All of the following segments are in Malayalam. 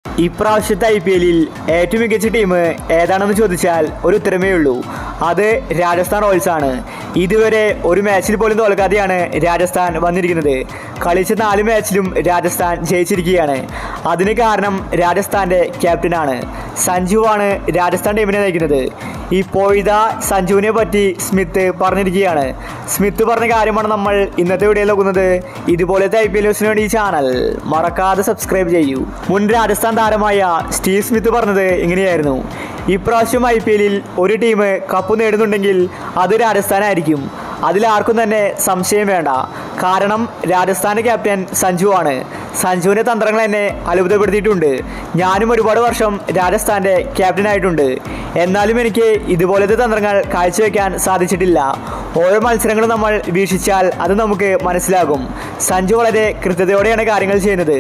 ഇപ്രാവശ്യത്തെ IPL-ൽ ഏറ്റവും മികച്ച ടീം ഏതാണെന്ന് ചോദിച്ചാൽ ഒരു ഉത്തരമേ ഉള്ളൂ. അത് രാജസ്ഥാൻ റോയൽസ് ആണ്. ഇതുവരെ ഒരു മാച്ചിൽ പോലും തോൽക്കാതെയാണ് രാജസ്ഥാൻ വന്നിരിക്കുന്നത്. കളിച്ച 4 മാച്ചിലും രാജസ്ഥാൻ ജയിച്ചിരിക്കുകയാണ്. അതിന് കാരണം രാജസ്ഥാൻ്റെ ക്യാപ്റ്റനാണ്. സഞ്ജുവാണ് രാജസ്ഥാൻ ടീമിനെ നയിക്കുന്നത്. ഇപ്പോഴിതാ സഞ്ജുവിനെ പറ്റി സ്മിത്ത് പറഞ്ഞിരിക്കുകയാണ്. സ്മിത്ത് പറഞ്ഞ കാര്യമാണ് നമ്മൾ ഇന്നത്തെ വീഡിയോയിൽ നോക്കുന്നത്. ഇതുപോലത്തെ IPL ന്യൂസിന് വേണ്ടി ഈ ചാനൽ മറക്കാതെ സബ്സ്ക്രൈബ് ചെയ്യൂ. മുൻ രാജസ്ഥാൻ താരമായ സ്റ്റീവ് സ്മിത്ത് പറഞ്ഞത് ഇങ്ങനെയായിരുന്നു: ഇപ്രാവശ്യം IPL-ൽ ഒരു ടീം കപ്പ് നേടുന്നുണ്ടെങ്കിൽ അത് രാജസ്ഥാനായിരിക്കും. അതിലാർക്കും തന്നെ സംശയം വേണ്ട. കാരണം രാജസ്ഥാൻ്റെ ക്യാപ്റ്റൻ സഞ്ജു ആണ്. സഞ്ജുവിൻ്റെ തന്ത്രങ്ങൾ എന്നെ അത്ഭുതപ്പെടുത്തിയിട്ടുണ്ട്. ഞാനും ഒരുപാട് വർഷം രാജസ്ഥാൻ്റെ ക്യാപ്റ്റനായിട്ടുണ്ട്. എന്നാലും എനിക്ക് ഇതുപോലത്തെ തന്ത്രങ്ങൾ കാഴ്ചവെക്കാൻ സാധിച്ചിട്ടില്ല. ഓരോ മത്സരങ്ങളും നമ്മൾ വീക്ഷിച്ചാൽ അത് നമുക്ക് മനസ്സിലാകും. സഞ്ജു വളരെ കൃത്യതയോടെയാണ് കാര്യങ്ങൾ ചെയ്യുന്നത്.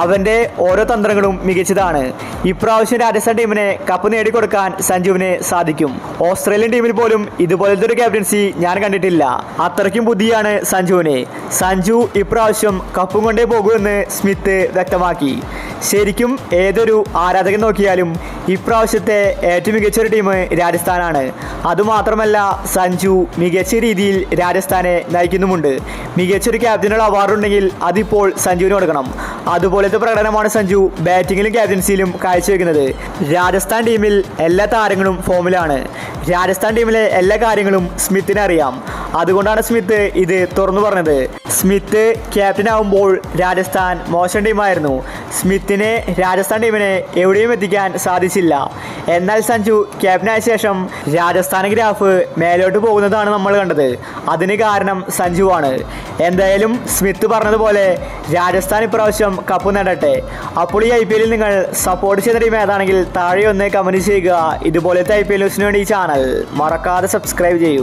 അവൻ്റെ ഓരോ തന്ത്രങ്ങളും മികച്ചതാണ്. ഇപ്രാവശ്യം രാജസ്ഥാൻ ടീമിനെ കപ്പ് നേടിക്കൊടുക്കാൻ സഞ്ജുവിന് സാധിക്കും. ഓസ്ട്രേലിയൻ ടീമിൽ പോലും ഇതുപോലത്തെ ഒരു ക്യാപ്റ്റൻസി ഞാൻ കണ്ടിട്ടില്ല. അത്രയ്ക്കും ബുദ്ധിയാണ് സഞ്ജുവിന്. സഞ്ജു ഇപ്രാവശ്യം കപ്പും കൊണ്ടേ പോകുമെന്ന് സ്മിത്ത് വ്യക്തമാക്കി. ശരിക്കും ഏതൊരു ആരാധകൻ നോക്കിയാലും ഇപ്രാവശ്യത്തെ ഏറ്റവും മികച്ചൊരു ടീം രാജസ്ഥാനാണ്. അതുമാത്രമല്ല, സഞ്ജു മികച്ച രീതിയിൽ രാജസ്ഥാനെ നയിക്കുന്നുമുണ്ട്. മികച്ചൊരു ക്യാപ്റ്റനുള്ള അവാർഡുണ്ടെങ്കിൽ അതിപ്പോൾ സഞ്ജുവിന് കൊടുക്കണം. അതുപോലത്തെ പ്രകടനമാണ് സഞ്ജു ബാറ്റിങ്ങിലും ക്യാപ്റ്റൻസിയിലും കാഴ്ചവെക്കുന്നത്. രാജസ്ഥാൻ ടീമിൽ എല്ലാ താരങ്ങളും ഫോമിലാണ്. രാജസ്ഥാൻ ടീമിലെ എല്ലാ കാര്യങ്ങളും സ്മിത്തിന് അറിയാം. അതുകൊണ്ടാണ് സ്മിത്ത് ഇത് തുറന്നു പറഞ്ഞത്. സ്മിത്ത് ക്യാപ്റ്റനാകുമ്പോൾ രാജസ്ഥാൻ മോശം ടീമായിരുന്നു. സ്മിത്തിന് രാജസ്ഥാൻ ടീമിനെ എവിടെയും എത്തിക്കാൻ സാധിച്ചില്ല. എന്നാൽ സഞ്ജു ക്യാപ്റ്റനായ ശേഷം രാജസ്ഥാൻ ഗ്രാഫ് മേലോട്ട് പോകുന്നതാണ് നമ്മൾ കണ്ടത്. അതിന് കാരണം സഞ്ജുവാണ്. എന്തായാലും സ്മിത്ത് പറഞ്ഞതുപോലെ രാജസ്ഥാൻ ഇപ്രാവശ്യം കപ്പ് നേടട്ടെ. അപ്പോൾ ഈ IPL-ൽ നിങ്ങൾ സപ്പോർട്ട് ചെയ്യുന്ന ടീം ഏതാണെങ്കിൽ താഴെ ഒന്ന് കമൻറ്റ് ചെയ്യുക. ഇതുപോലത്തെ IPL ന്യൂസിന് വേണ്ടി ഈ ചാനൽ മറക്കാതെ സബ്സ്ക്രൈബ് ചെയ്യൂ.